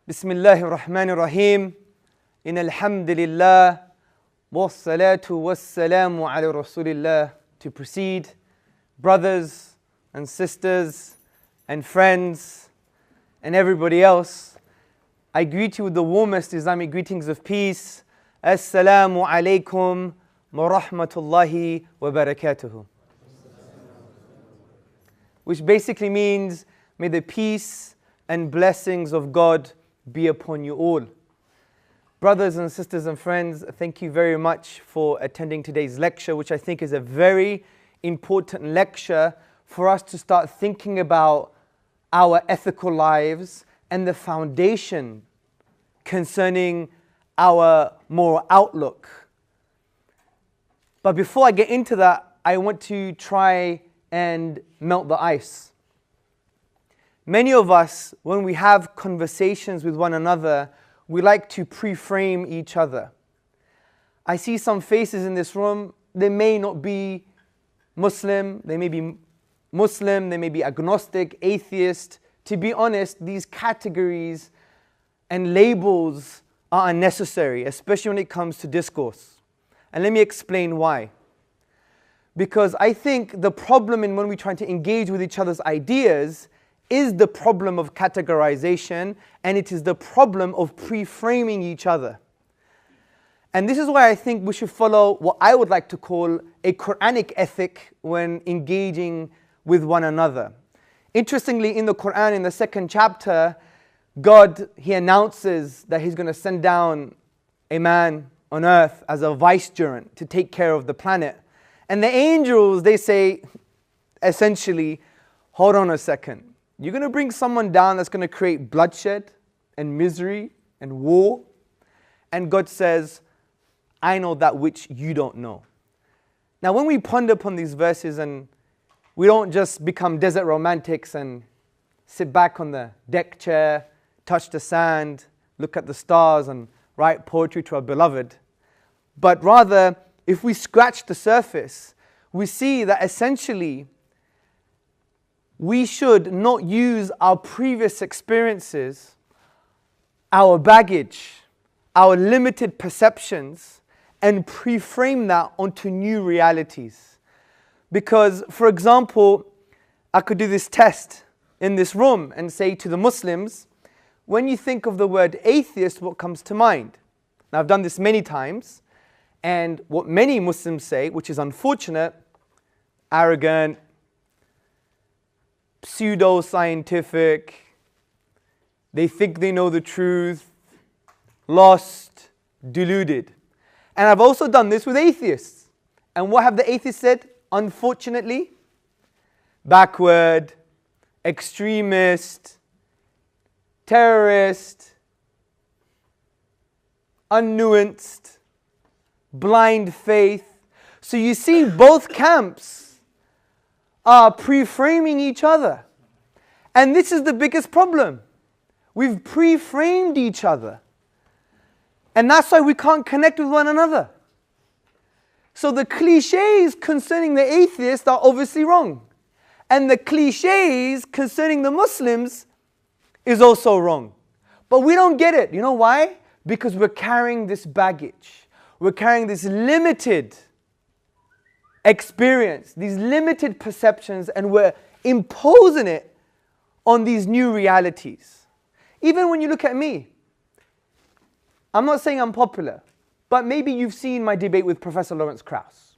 بسم الله الرحمن الرحيم إن الحمد لله والصلاة والسلام على رسول الله. To proceed, brothers and sisters and friends and everybody else, I greet you with the warmest Islamic greetings of peace. Assalamu alaikum wa rahmatullahi wa barakatuhu. Which basically means, may the peace and blessings of God be upon you all. Brothers and sisters and friends, thank you very much for attending today's lecture, which I think is a very important lecture for us to start thinking about our ethical lives and the foundation concerning our moral outlook. But before I get into that, I want to try and melt the ice. Many of us, when we have conversations with one another, we like to pre-frame each other. I see some faces in this room, they may not be Muslim, they may be Muslim, they may be agnostic, atheist. To be honest, these categories and labels are unnecessary, especially when it comes to discourse. And let me explain why. Because I think the problem in when we try to engage with each other's ideas is the problem of categorization, and it is the problem of pre-framing each other. And this is why I think we should follow what I would like to call a Quranic ethic when engaging with one another. Interestingly, in the Quran, in the 2nd chapter, God, He announces that He's going to send down a man on earth as a vicegerent to take care of the planet. And the angels, they say, essentially, hold on a second. You're going to bring someone down that's going to create bloodshed and misery and war. And God says, I know that which you don't know. Now when we ponder upon these verses, and we don't just become desert romantics and sit back on the deck chair, touch the sand, look at the stars and write poetry to our beloved. But rather, if we scratch the surface, we see that essentially we should not use our previous experiences, our baggage, our limited perceptions, and pre-frame that onto new realities. Because, for example, I could do this test in this room and say to the Muslims, when you think of the word atheist, what comes to mind? Now, I've done this many times, and what many Muslims say, which is unfortunate, arrogant, pseudo-scientific, they think they know the truth, lost, deluded. And I've also done this with atheists. And what have the atheists said? Unfortunately, backward, extremist, terrorist, unnuanced, blind faith. So you see, both camps are pre-framing each other. And this is the biggest problem. We've pre-framed each other. And that's why we can't connect with one another. So the cliches concerning the atheists are obviously wrong. And the cliches concerning the Muslims is also wrong. But we don't get it. You know why? Because we're carrying this baggage. We're carrying this limited experience, these limited perceptions, and we're imposing it on these new realities. Even when you look at me, I'm not saying I'm popular, but maybe you've seen my debate with Professor Lawrence Krauss.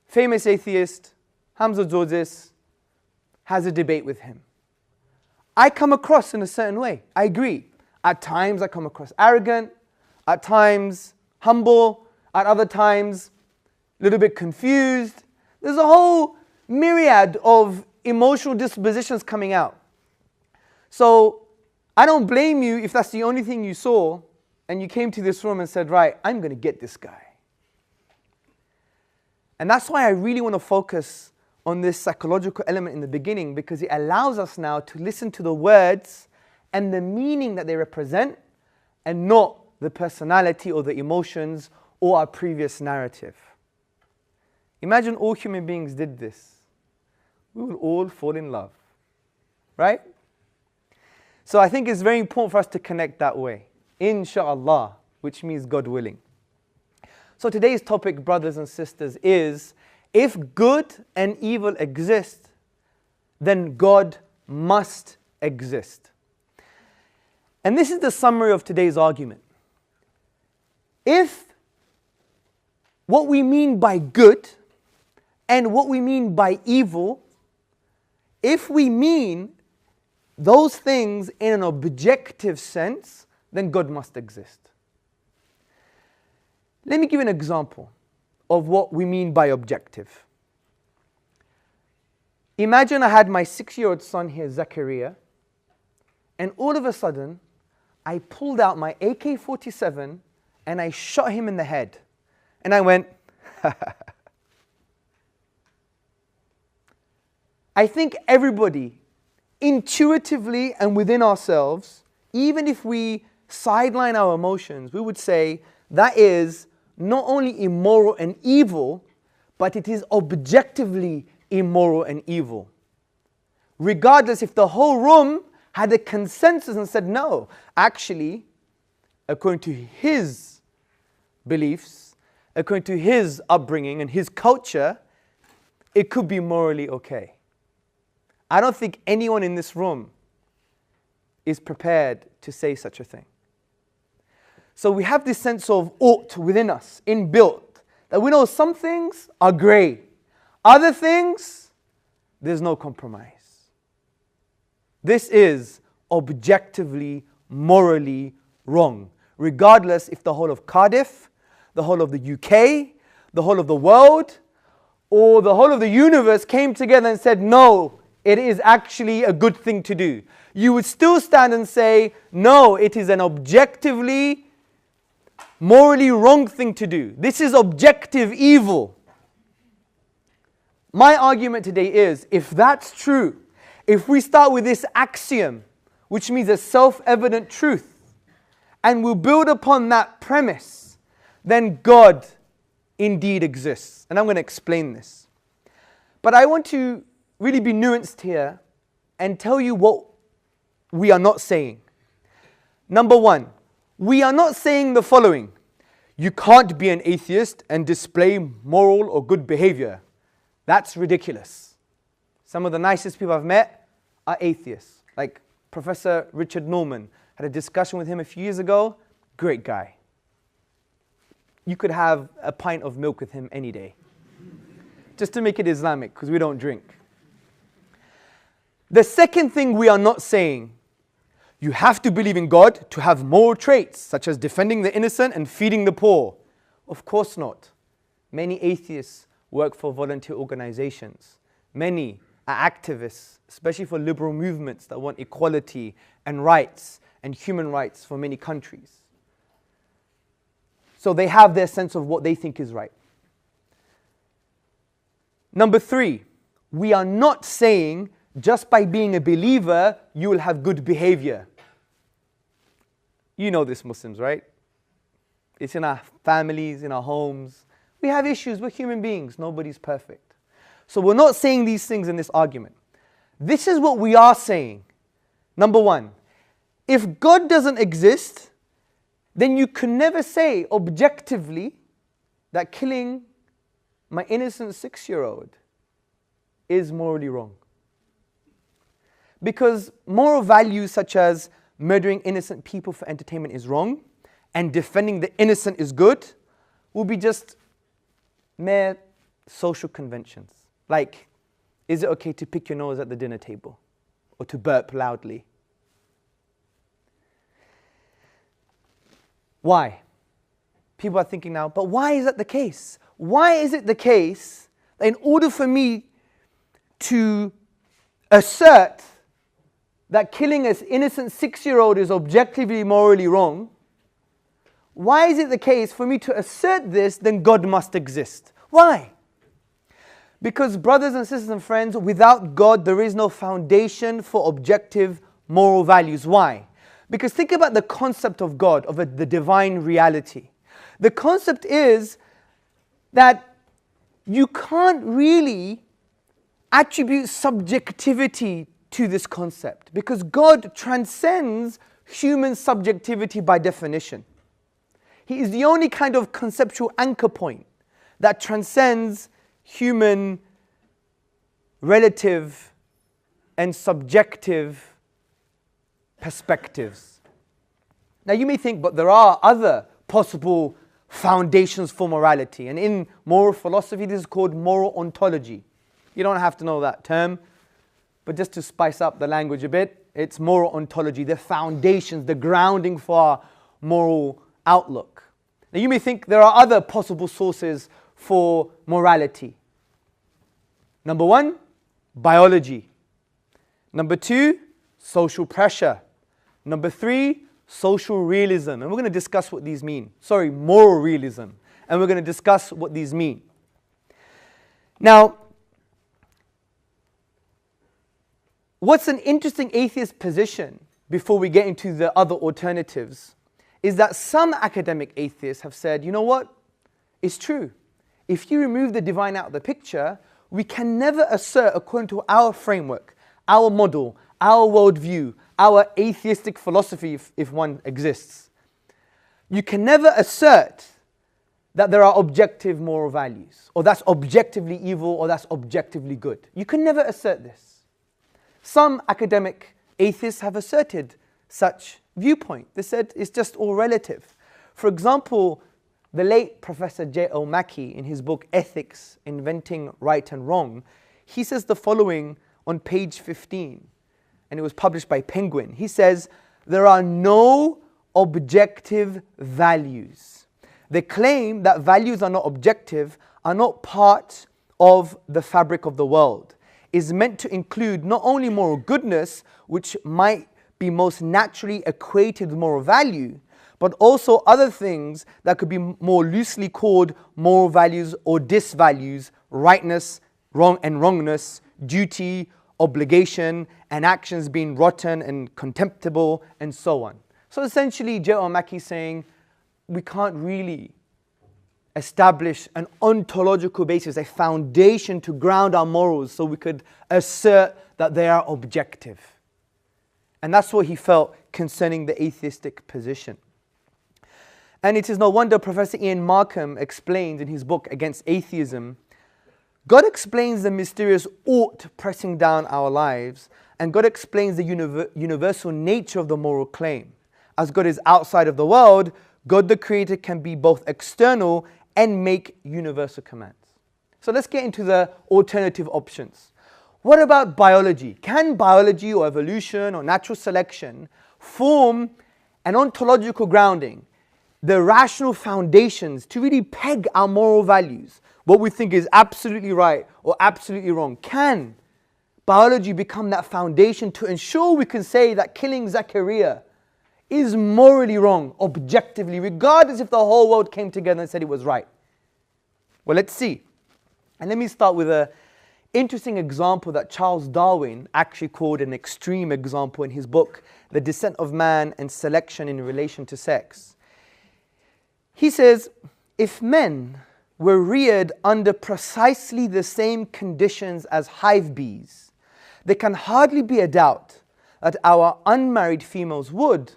Famous atheist, Tezortziis, has a debate with him. I come across in a certain way, I agree. At times I come across arrogant, at times humble, at other times a little bit confused. There's a whole myriad of emotional dispositions coming out. So I don't blame you if that's the only thing you saw and you came to this room and said, right, I'm going to get this guy. And that's why I really want to focus on this psychological element in the beginning, because it allows us now to listen to the words and the meaning that they represent, and not the personality or the emotions or our previous narrative. Imagine all human beings did this. We will all fall in love, right? So I think it's very important for us to connect that way. Insha'Allah, which means God willing. So today's topic, brothers and sisters, is if good and evil exist, then God must exist. And this is the summary of today's argument. If what we mean by good and what we mean by evil, if we mean those things in an objective sense, then God must exist. Let me give an example of what we mean by objective. Imagine I had my 6-year-old son here, Zachariah, and all of a sudden, I pulled out my AK-47 and I shot him in the head. And I went, I think everybody, intuitively and within ourselves, even if we sideline our emotions, we would say that is not only immoral and evil, but it is objectively immoral and evil. Regardless if the whole room had a consensus and said, no, actually, according to his beliefs, according to his upbringing and his culture, it could be morally okay. I don't think anyone in this room is prepared to say such a thing. So we have this sense of ought within us, inbuilt, that we know some things are grey. Other things, there's no compromise. This is objectively, morally wrong, regardless if the whole of Cardiff, the whole of the UK, the whole of the world, or the whole of the universe came together and said, no, it is actually a good thing to do. You would still stand and say, no, it is an objectively, morally wrong thing to do. This is objective evil. My argument today is, if that's true, if we start with this axiom, which means a self-evident truth, and we'll build upon that premise, then God indeed exists. And I'm going to explain this. But I want to really be nuanced here and tell you what we are not saying. Number one, we are not saying the following: you can't be an atheist and display moral or good behavior. That's ridiculous. Some of the nicest people I've met are atheists. Like Professor Richard Norman. Had a discussion with him a few years ago. Great guy. You could have a pint of milk with him any day. Just to make it Islamic, because we don't drink. The second thing we are not saying, you have to believe in God to have moral traits, such as defending the innocent and feeding the poor. Of course not. Many atheists work for volunteer organizations. Many are activists, especially for liberal movements that want equality and rights and human rights for many countries. So they have their sense of what they think is right. Number three, we are not saying just by being a believer, you will have good behavior. You know this, Muslims, right? It's in our families, in our homes. We have issues. We're human beings. Nobody's perfect. So we're not saying these things in this argument. This is what we are saying. Number one, if God doesn't exist, then you can never say objectively that killing my innocent 6-year-old is morally wrong. Because moral values such as murdering innocent people for entertainment is wrong, and defending the innocent is good, will be just mere social conventions. Like, is it okay to pick your nose at the dinner table? Or to burp loudly? Why? People are thinking now, but why is that the case? Why is it the case that in order for me to assert that killing an innocent 6-year-old is objectively morally wrong, why is it the case for me to assert this, then God must exist? Why? Because brothers and sisters and friends, without God there is no foundation for objective moral values. Why? Because think about the concept of God, of the divine reality. The concept is that you can't really attribute subjectivity to this concept because God transcends human subjectivity by definition. He is the only kind of conceptual anchor point that transcends human relative and subjective perspectives. Now you may think, but there are other possible foundations for morality. And in moral philosophy, this is called moral ontology. You don't have to know that term, but just to spice up the language a bit, it's moral ontology, the foundations, the grounding for our moral outlook. Now you may think there are other possible sources for morality. Number one, biology. Number two, social pressure. Number three, social realism. And we're going to discuss what these mean. Sorry, moral realism. And we're going to discuss what these mean. Now, what's an interesting atheist position, before we get into the other alternatives, is that some academic atheists have said, you know what? It's true. If you remove the divine out of the picture, we can never assert, according to our framework, our model, our worldview, our atheistic philosophy, if one exists. You can never assert that there are objective moral values, or that's objectively evil, or that's objectively good. You can never assert this. Some academic atheists have asserted such viewpoint. They said it's just all relative. For example, the late Professor J.L. Mackie, in his book Ethics, Inventing Right and Wrong, he says the following on page 15, and it was published by Penguin. He says, there are no objective values. The claim that values are not objective are not part of the fabric of the world, is meant to include not only moral goodness, which might be most naturally equated with moral value, but also other things that could be more loosely called moral values or disvalues, rightness, wrong and wrongness, duty, obligation, and actions being rotten and contemptible, and so on. So essentially, J.L. Mackie is saying we can't really establish an ontological basis, a foundation to ground our morals so we could assert that they are objective. And that's what he felt concerning the atheistic position. And it is no wonder Professor Ian Markham explains in his book Against Atheism, God explains the mysterious ought pressing down our lives, and God explains the universal nature of the moral claim. As God is outside of the world, God the Creator can be both external and make universal commands. So let's get into the alternative options. What about biology? Can biology or evolution or natural selection form an ontological grounding, the rational foundations to really peg our moral values, what we think is absolutely right or absolutely wrong? Can biology become that foundation to ensure we can say that killing Zachariah is morally wrong, objectively, regardless if the whole world came together and said it was right? Well, let's see. And let me start with an interesting example that Charles Darwin actually called an extreme example in his book, The Descent of Man and Selection in Relation to Sex. He says, if men were reared under precisely the same conditions as hive bees, there can hardly be a doubt that our unmarried females would,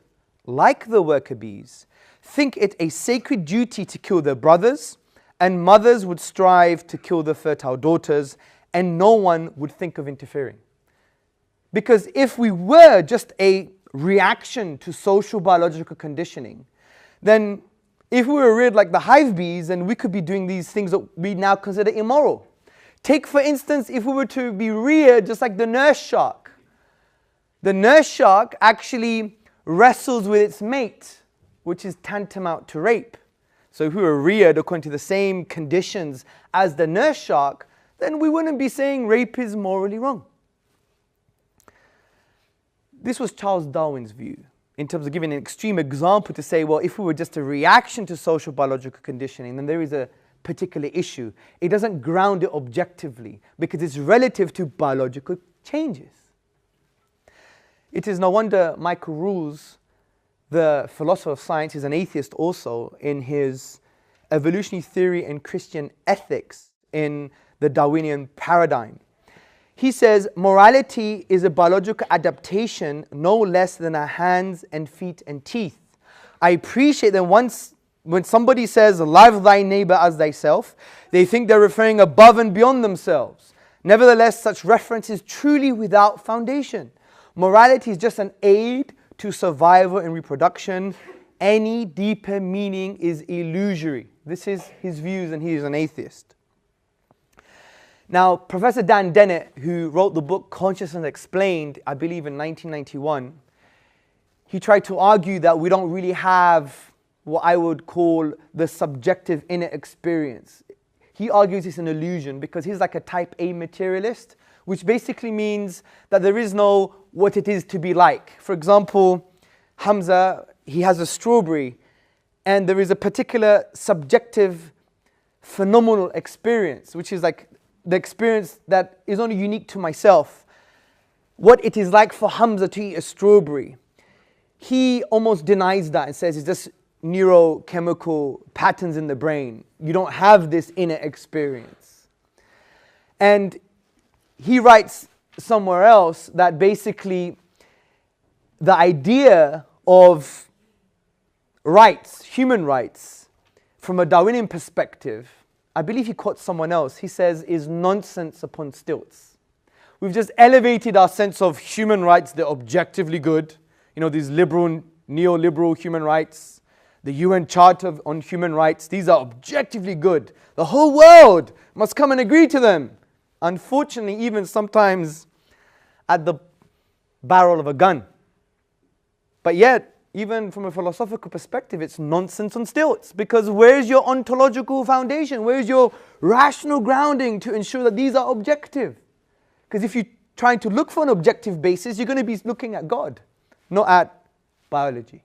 like the worker bees, think it a sacred duty to kill their brothers, and mothers would strive to kill their fertile daughters, and no one would think of interfering. Because if we were just a reaction to social biological conditioning, then if we were reared like the hive bees, then we could be doing these things that we now consider immoral. Take, for instance, if we were to be reared just like the nurse shark. The nurse shark actually wrestles with its mate, which is tantamount to rape. So if we were reared according to the same conditions as the nurse shark, then we wouldn't be saying rape is morally wrong. This was Charles Darwin's view, in terms of giving an extreme example to say, well, if we were just a reaction to social biological conditioning, then there is a particular issue. It doesn't ground it objectively because it's relative to biological changes. It is no wonder Michael Rules, the philosopher of science, is an atheist also, in his Evolutionary Theory and Christian Ethics in the Darwinian Paradigm. He says, morality is a biological adaptation no less than our hands and feet and teeth. I appreciate that when somebody says, love thy neighbor as thyself, they think they're referring above and beyond themselves. Nevertheless, such reference is truly without foundation. Morality is just an aid to survival and reproduction. Any deeper meaning is illusory. This is his views, and he is an atheist. Now, Professor Dan Dennett, who wrote the book Consciousness Explained, I believe in 1991, he tried to argue that we don't really have what I would call the subjective inner experience. He argues it's an illusion because he's like a type A materialist, which basically means that there is no what it is to be like. For example, Hamza, he has a strawberry, and there is a particular subjective phenomenal experience, which is like the experience that is only unique to myself. What it is like for Hamza to eat a strawberry. He almost denies that and says it's just neurochemical patterns in the brain. You don't have this inner experience. And he writes somewhere else that basically the idea of rights, human rights, from a Darwinian perspective, I believe he quotes someone else, he says, is nonsense upon stilts. We've just elevated our sense of human rights, they're objectively good. You know, these liberal, neoliberal human rights, the UN Charter on Human Rights, these are objectively good. The whole world must come and agree to them. Unfortunately, even sometimes at the barrel of a gun. But yet, even from a philosophical perspective, it's nonsense on stilts. Because where's your ontological foundation? Where's your rational grounding to ensure that these are objective? Because if you're trying to look for an objective basis, you're going to be looking at God, not at biology.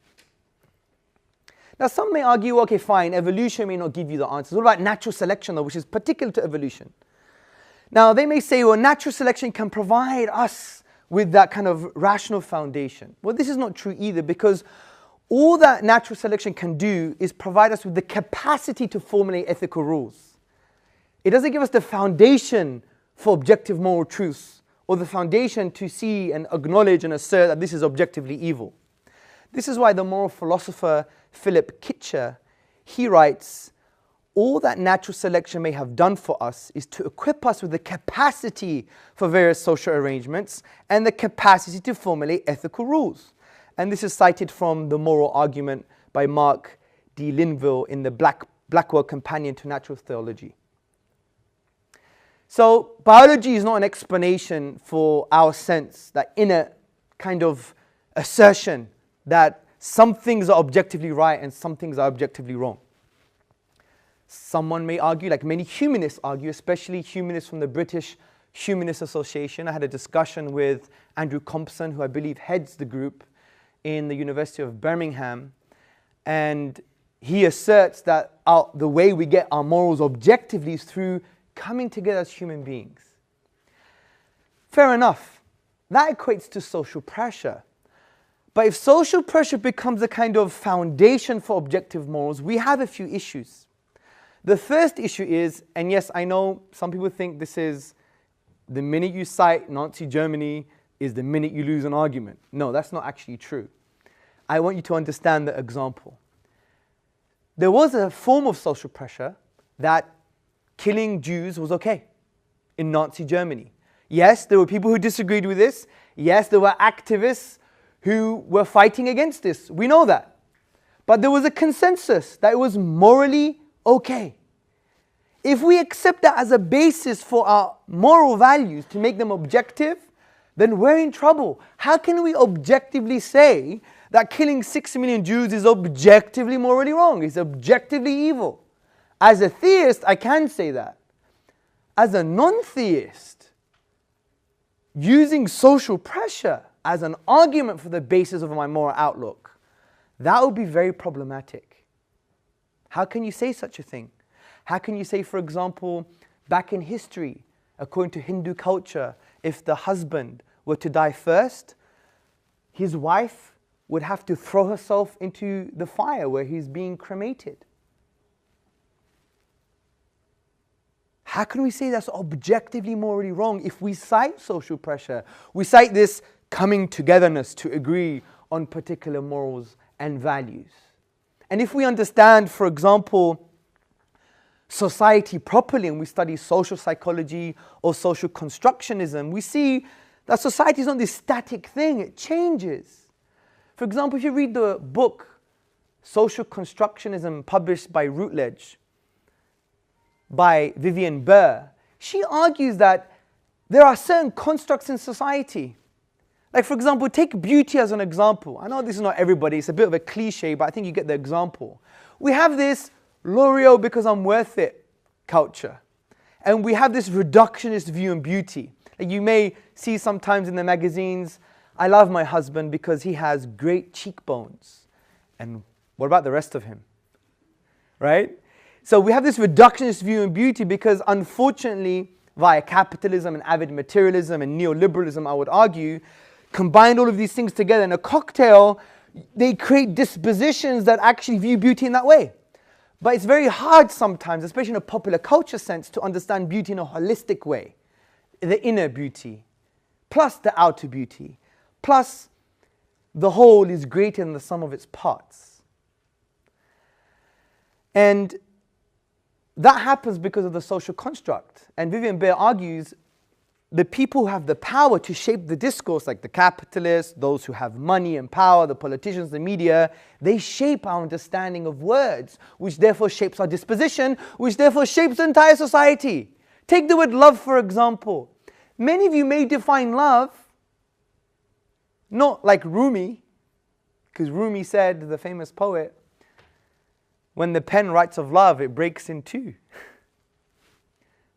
Now some may argue, okay, fine, evolution may not give you the answers. What about natural selection though, which is particular to evolution? Now they may say, well, natural selection can provide us with that kind of rational foundation. Well, this is not true either, because all that natural selection can do is provide us with the capacity to formulate ethical rules. It doesn't give us the foundation for objective moral truths, or the foundation to see and acknowledge and assert that this is objectively evil. This is why the moral philosopher Philip Kitcher, he writes, all that natural selection may have done for us is to equip us with the capacity for various social arrangements and the capacity to formulate ethical rules. And this is cited from the moral argument by Mark D. Linville in the Blackwell Companion to Natural Theology. So biology is not an explanation for our sense, that inner kind of assertion that some things are objectively right and some things are objectively wrong. Someone may argue, like many humanists argue, especially humanists from the British Humanist Association. I had a discussion with Andrew Compson, who I believe heads the group in the University of Birmingham, and he asserts that the way we get our morals objectively is through coming together as human beings. Fair enough. That equates to social pressure. But if social pressure becomes a kind of foundation for objective morals, we have a few issues. The first issue is, and yes, I know some people think this is the minute you cite Nazi Germany is the minute you lose an argument. No, that's not actually true. I want you to understand the example. There was a form of social pressure that killing Jews was okay in Nazi Germany. Yes, there were people who disagreed with this. Yes, there were activists who were fighting against this. We know that. But there was a consensus that it was morally okay. If we accept that as a basis for our moral values to make them objective, then we're in trouble. How can we objectively say that killing 6 million Jews is objectively morally wrong? It's objectively evil. As a theist, I can say that. As a non-theist, using social pressure as an argument for the basis of my moral outlook, that would be very problematic. How can you say such a thing? How can you say, for example, back in history, according to Hindu culture, if the husband were to die first, his wife would have to throw herself into the fire where he's being cremated? how can we say that's objectively morally wrong if we cite social pressure? We cite this coming togetherness to agree on particular morals and values. And if we understand, for example, society properly and we study social psychology or social constructionism, we see that society is not this static thing, it changes. For example, if you read the book Social Constructionism, published by Routledge, by Vivian Burr, she argues that there are certain constructs in society. Like, for example, take beauty as an example. I know this is not everybody, it's a bit of a cliche, but I think you get the example. We have this L'Oreal because I'm worth it culture. And we have this reductionist view on beauty. Like you may see sometimes in the magazines, I love my husband because he has great cheekbones. And what about the rest of him? Right? So we have this reductionist view on beauty because unfortunately, via capitalism and avid materialism and neoliberalism, I would argue, combine all of these things together in a cocktail, they create dispositions that actually view beauty in that way. But it's very hard sometimes, especially in a popular culture sense, to understand beauty in a holistic way. The inner beauty, plus the outer beauty, plus the whole is greater than the sum of its parts. And that happens because of the social construct. And Vivian Burr argues the people who have the power to shape the discourse, like the capitalists, those who have money and power, the politicians, the media, they shape our understanding of words, which therefore shapes our disposition, which therefore shapes the entire society. Take the word love, for example. Many of you may define love not like Rumi, because Rumi said, the famous poet, when the pen writes of love, it breaks in two.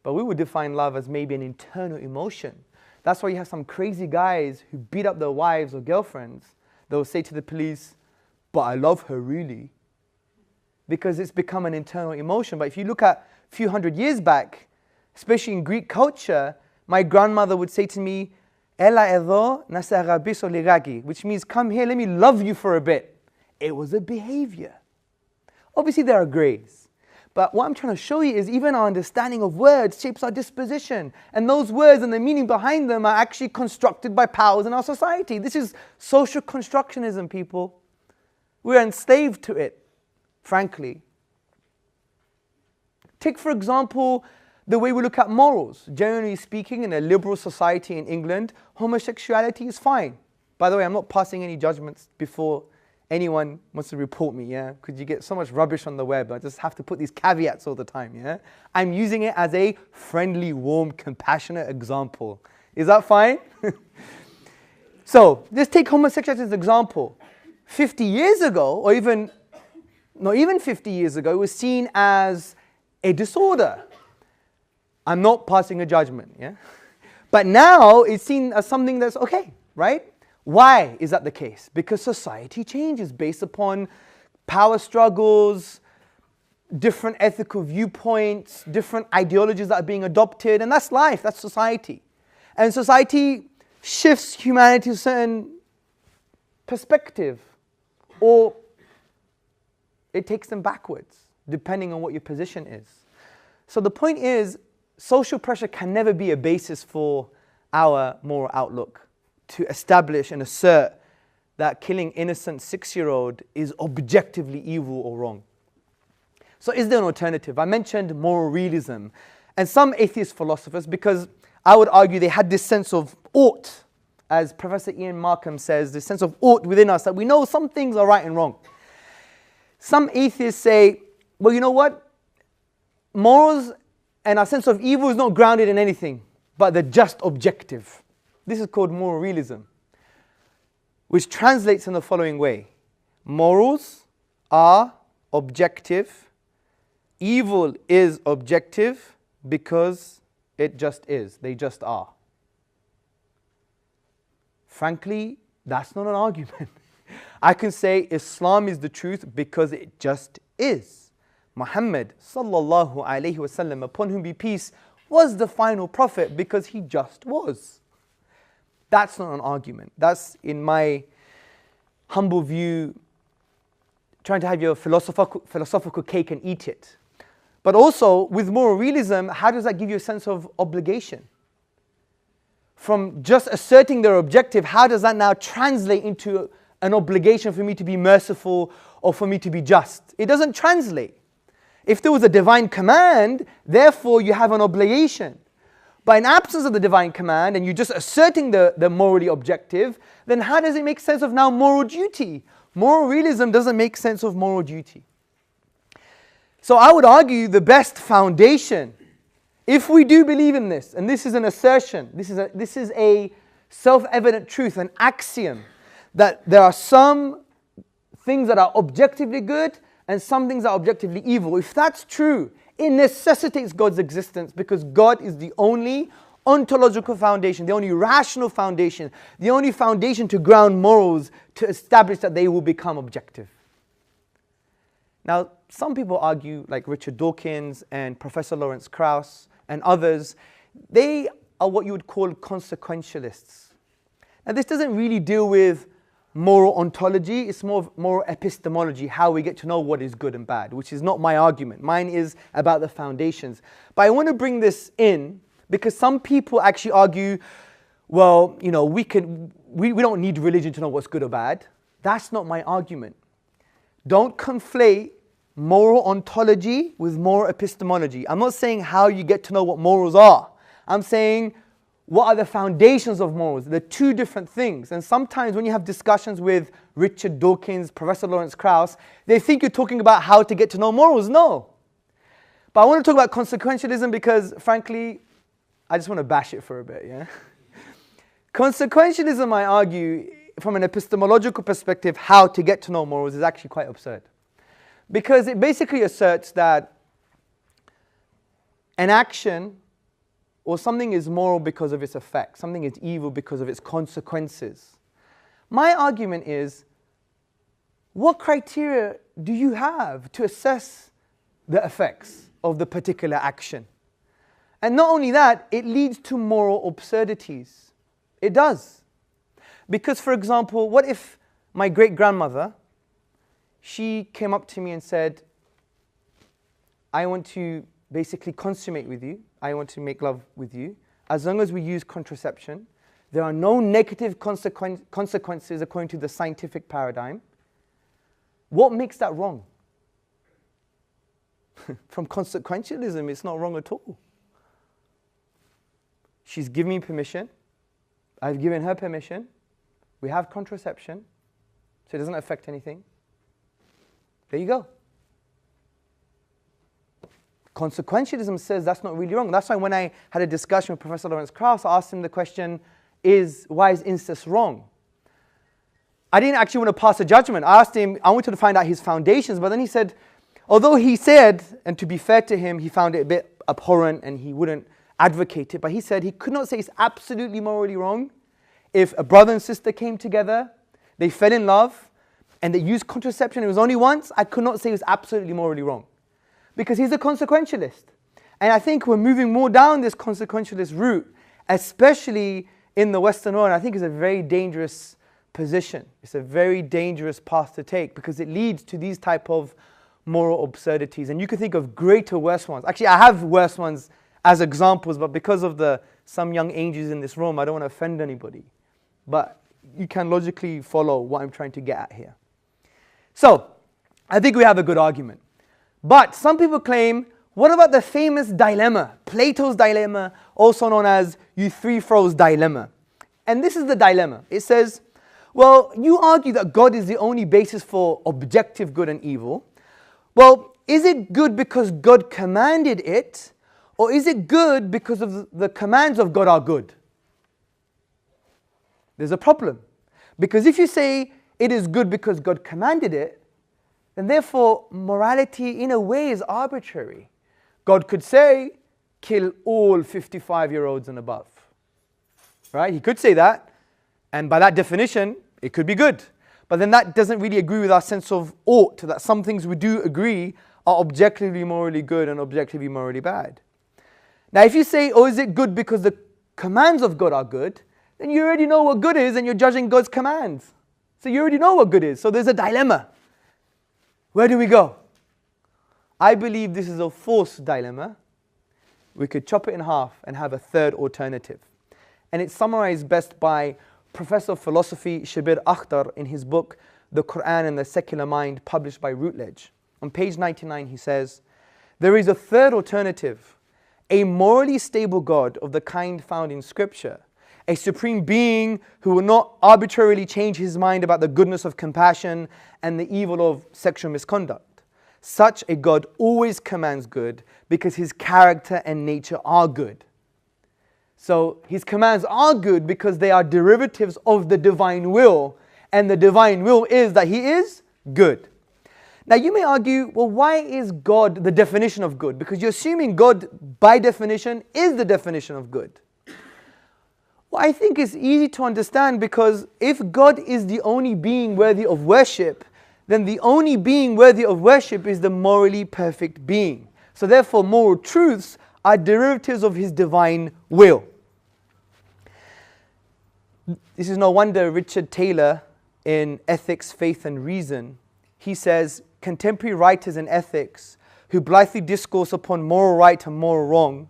But we would define love as maybe an internal emotion. That's why you have some crazy guys who beat up their wives or girlfriends. They'll say to the police, but I love her really. Because it's become an internal emotion. But if you look at a few hundred years back, especially in Greek culture, my grandmother would say to me, Ela edo na se agabiso ligagi, which means come here, let me love you for a bit. It was a behavior. Obviously there are grays. But what I'm trying to show you is even our understanding of words shapes our disposition. And those words and the meaning behind them are actually constructed by powers in our society. This is social constructionism, people. We're enslaved to it, frankly. Take, for example, the way we look at morals. Generally speaking, in a liberal society in England, homosexuality is fine. By the way, I'm not passing any judgments before anyone wants to report me, yeah? Because you get so much rubbish on the web. I just have to put these caveats all the time, yeah? I'm using it as a friendly, warm, compassionate example. Is that fine? So, let's take homosexuality as an example. 50 years ago, or even, not even 50 years ago, it was seen as a disorder. I'm not passing a judgment, yeah? But now, it's seen as something that's okay, right? Why is that the case? Because society changes based upon power struggles, different ethical viewpoints, different ideologies that are being adopted, and that's life, that's society. And society shifts humanity to a certain perspective, or it takes them backwards, depending on what your position is. So the point is, social pressure can never be a basis for our moral outlook, to establish and assert that killing innocent 6-year-old is objectively evil or wrong. So is there an alternative? I mentioned moral realism. And some atheist philosophers, because I would argue they had this sense of ought, as Professor Ian Markham says, this sense of ought within us, that we know some things are right and wrong. Some atheists say, well, you know what? Morals and our sense of evil is not grounded in anything, but they're just objective. This is called moral realism, which translates in the following way. Morals are objective. Evil is objective because it just is. They just are. Frankly, that's not an argument. I can say Islam is the truth because it just is. Muhammad sallallahu alayhi wasallam, upon whom be peace, was the final prophet because he just was. That's not an argument. That's, in my humble view, trying to have your philosophical cake and eat it. But also, with moral realism, how does that give you a sense of obligation? From just asserting their objective, how does that now translate into an obligation for me to be merciful or for me to be just? It doesn't translate. If there was a divine command, therefore you have an obligation. But in absence of the divine command and you're just asserting the morally objective, then how does it make sense of now moral duty? Moral realism doesn't make sense of moral duty. So I would argue the best foundation, if we do believe in this, and this is an assertion, this is a self-evident truth, an axiom, that there are some things that are objectively good and some things that are objectively evil. If that's true, it necessitates God's existence, because God is the only ontological foundation, the only rational foundation, the only foundation to ground morals to establish that they will become objective. Now, some people argue, like Richard Dawkins and Professor Lawrence Krauss and others, they are what you would call consequentialists. Now, this doesn't really deal with moral ontology, it's more of moral epistemology, how we get to know what is good and bad, which is not my argument. Mine is about the foundations. But I want to bring this in because some people actually argue, well, you know, we don't need religion to know what's good or bad. That's not my argument. Don't conflate moral ontology with moral epistemology. I'm not saying how you get to know what morals are. I'm saying, what are the foundations of morals? They're two different things. And sometimes when you have discussions with Richard Dawkins, Professor Lawrence Krauss, they think you're talking about how to get to know morals. No. But I want to talk about consequentialism because, frankly, I just want to bash it for a bit, yeah? Consequentialism, I argue, from an epistemological perspective, how to get to know morals is actually quite absurd. Because it basically asserts that an action or something is moral because of its effect, something is evil because of its consequences. My argument is, what criteria do you have to assess the effects of the particular action? And not only that, it leads to moral absurdities. It does. Because, for example, what if my great-grandmother, she came up to me and said, I want to basically consummate with you, I want to make love with you, as long as we use contraception, there are no negative consequences according to the scientific paradigm. What makes that wrong? From consequentialism, it's not wrong at all. She's given me permission, I've given her permission, we have contraception, so it doesn't affect anything. There you go. Consequentialism says that's not really wrong. That's why when I had a discussion with Professor Lawrence Krauss, I asked him the question, why is incest wrong? I didn't actually want to pass a judgment. I asked him, I wanted to find out his foundations, but then he said, although he said, and to be fair to him, he found it a bit abhorrent and he wouldn't advocate it, but he said he could not say it's absolutely morally wrong if a brother and sister came together, they fell in love, and they used contraception, it was only once, I could not say it was absolutely morally wrong. Because he's a consequentialist. And I think we're moving more down this consequentialist route, especially in the Western world. And I think it's a very dangerous position. It's a very dangerous path to take because it leads to these type of moral absurdities. And you can think of greater, worse ones. Actually, I have worse ones as examples, but because of some young angels in this room, I don't want to offend anybody. But you can logically follow what I'm trying to get at here. So, I think we have a good argument. But some people claim, what about the famous dilemma, Plato's dilemma, also known as Euthyphro's dilemma? And this is the dilemma. It says, well, you argue that God is the only basis for objective good and evil. Well, is it good because God commanded it, or is it good because of the commands of God are good? There's a problem. Because if you say it is good because God commanded it, then therefore morality in a way is arbitrary. God could say, kill all 55-year-olds and above. Right? He could say that, and by that definition, it could be good. But then that doesn't really agree with our sense of ought, that some things we do agree are objectively morally good and objectively morally bad. Now if you say, oh, is it good because the commands of God are good, then you already know what good is and you're judging God's commands. So you already know what good is. So there's a dilemma. Where do we go? I believe this is a false dilemma. We could chop it in half and have a third alternative. And it's summarized best by Professor of Philosophy Shabir Akhtar in his book, The Quran and the Secular Mind, published by Routledge. On page 99 he says, there is a third alternative, a morally stable God of the kind found in Scripture, a supreme being who will not arbitrarily change his mind about the goodness of compassion and the evil of sexual misconduct. Such a God always commands good because his character and nature are good. So his commands are good because they are derivatives of the divine will, and the divine will is that he is good. Now you may argue, well, why is God the definition of good? Because you're assuming God by definition is the definition of good. Well, I think it's easy to understand, because if God is the only being worthy of worship, then the only being worthy of worship is the morally perfect being. So therefore moral truths are derivatives of his divine will. This is no wonder Richard Taylor in Ethics, Faith and Reason, he says, contemporary writers in ethics who blithely discourse upon moral right and moral wrong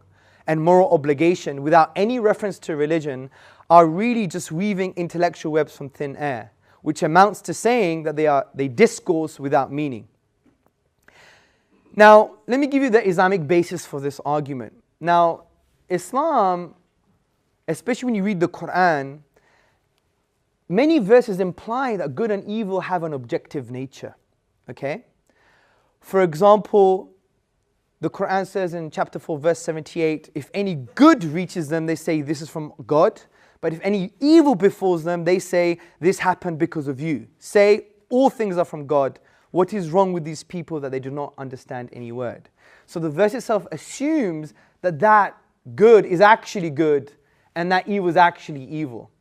and moral obligation without any reference to religion are really just weaving intellectual webs from thin air, which amounts to saying that they discourse without meaning. Now, let me give you the Islamic basis for this argument. Now, Islam, especially when you read the Quran, many verses imply that good and evil have an objective nature. Okay? For example, the Quran says in chapter 4, verse 78, if any good reaches them, they say this is from God. But if any evil befalls them, they say this happened because of you. Say all things are from God. What is wrong with these people that they do not understand any word? So the verse itself assumes that that good is actually good and that evil is actually evil.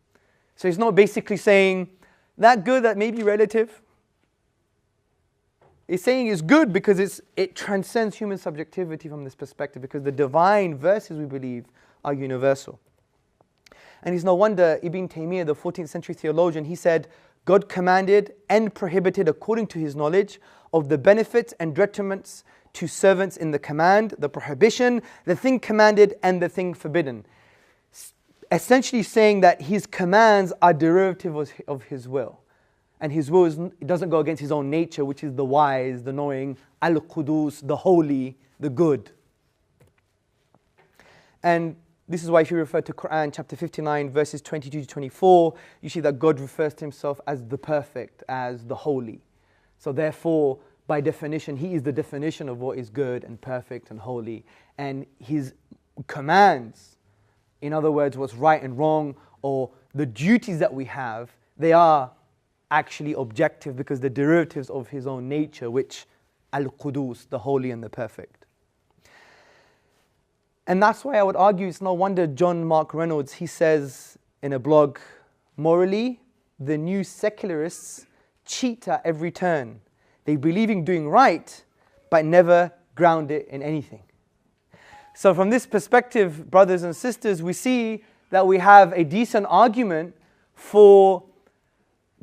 So it's not basically saying that good that may be relative. It's saying it's good because it transcends human subjectivity from this perspective, because the divine verses, we believe, are universal. And it's no wonder Ibn Taymiyyah, the 14th century theologian, he said, God commanded and prohibited according to his knowledge of the benefits and detriments to servants in the command, the prohibition, the thing commanded and the thing forbidden. Essentially saying that his commands are derivative of his will. And his will it doesn't go against his own nature, which is the wise, the knowing, al-Qudus, the holy, the good. And this is why if you refer to Quran chapter 59 verses 22 to 24, you see that God refers to himself as the perfect, as the holy. So therefore, by definition, he is the definition of what is good and perfect and holy. And his commands, in other words, what's right and wrong, or the duties that we have, they are actually objective because they're derivatives of his own nature, which al-Qudus, the holy and the perfect. And that's why I would argue it's no wonder John Mark Reynolds, he says in a blog, morally, the new secularists cheat at every turn. They believe in doing right, but never ground it in anything. So from this perspective, brothers and sisters, we see that we have a decent argument for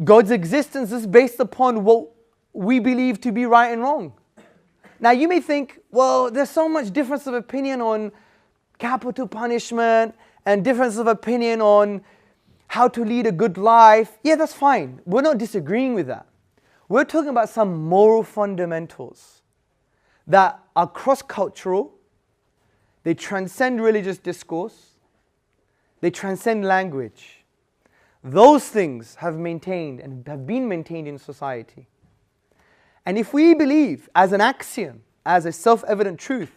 God's existence is based upon what we believe to be right and wrong. Now you may think, well, there's so much difference of opinion on capital punishment and difference of opinion on how to lead a good life. Yeah, that's fine. We're not disagreeing with that. We're talking about some moral fundamentals that are cross-cultural. They transcend religious discourse. They transcend language. Those things have maintained and have been maintained in society. And if we believe as an axiom, as a self-evident truth,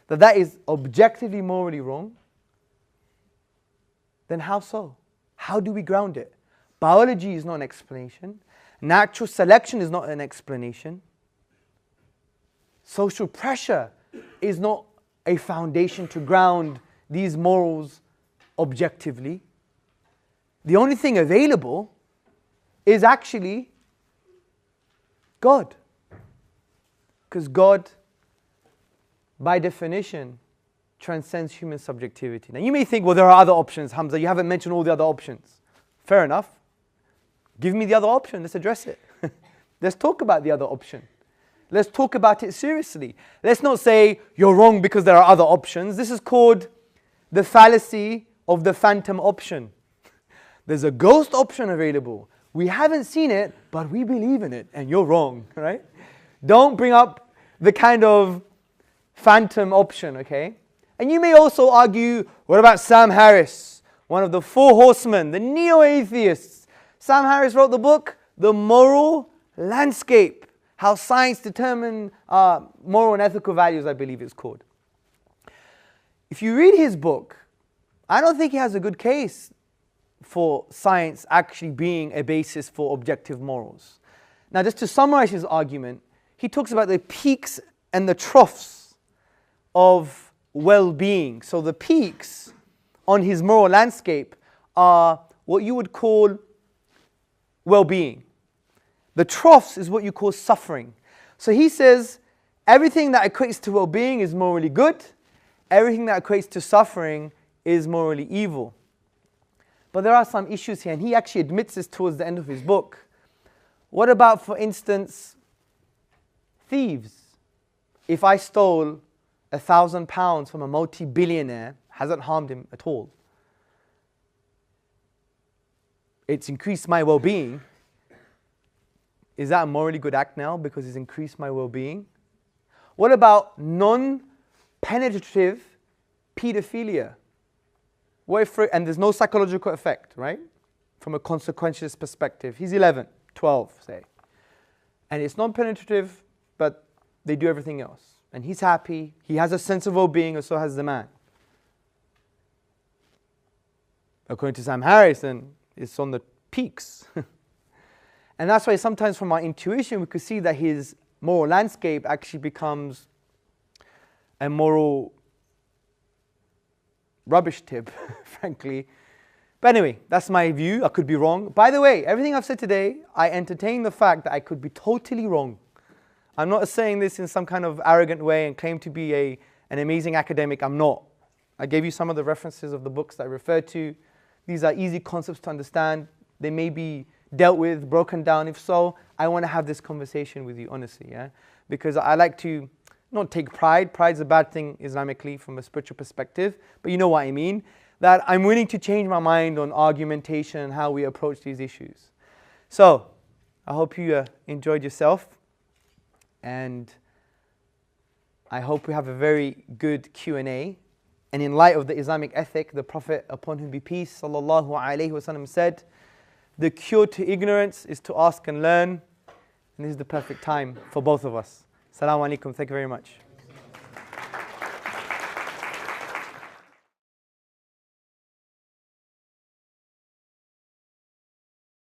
that that is objectively morally wrong, then how so? How do we ground it? Biology is not an explanation. Natural selection is not an explanation. Social pressure is not a foundation to ground these morals objectively. The only thing available is actually God. Because God, by definition, transcends human subjectivity. Now you may think, well, there are other options, Hamza. You haven't mentioned all the other options. Fair enough. Give me the other option. Let's address it. Let's talk about the other option. Let's talk about it seriously. Let's not say you're wrong because there are other options. This is called the fallacy of the phantom option. There's a ghost option available. We haven't seen it, but we believe in it, and you're wrong, right? Don't bring up the kind of phantom option, okay? And you may also argue, what about Sam Harris, one of the four horsemen, the neo-atheists? Sam Harris wrote the book, The Moral Landscape, How Science Determines Moral and Ethical Values, I believe it's called. If you read his book, I don't think he has a good case for science actually being a basis for objective morals. Now, just to summarize his argument, he talks about the peaks and the troughs of well-being. So the peaks on his moral landscape are what you would call well-being. The troughs is what you call suffering. So he says everything that equates to well-being is morally good. Everything that equates to suffering is morally evil. But there are some issues here, and he actually admits this towards the end of his book. What about, for instance, thieves? If I stole £1,000 from a multi-billionaire, hasn't harmed him at all. It's increased my well-being. Is that a morally good act now because it's increased my well-being? What about non-penetrative pedophilia? What if, and there's no psychological effect, right? From a consequentialist perspective. He's 11, 12, say. And it's non-penetrative, but they do everything else. And he's happy. He has a sense of well-being, and so has the man. According to Sam Harris, then it's on the peaks. And that's why sometimes from our intuition, we could see that his moral landscape actually becomes a moral rubbish tip, frankly. But anyway, that's my view. I could be wrong. By the way, everything I've said today, I entertain the fact that I could be totally wrong. I'm not saying this in some kind of arrogant way and claim to be an amazing academic. I'm not. I gave you some of the references of the books that I referred to. These are easy concepts to understand. They may be dealt with, broken down. If so, I want to have this conversation with you, honestly, yeah? Because I like to not take pride. Pride's a bad thing Islamically from a spiritual perspective, but you know what I mean. That I'm willing to change my mind on argumentation and how we approach these issues. So, I hope you enjoyed yourself, and I hope we have a very good Q&A. And in light of the Islamic ethic, the Prophet, upon whom be peace, sallallahu alaihi wasallam, said, the cure to ignorance is to ask and learn, and this is the perfect time for both of us. Assalamu alaikum. Thank you very much.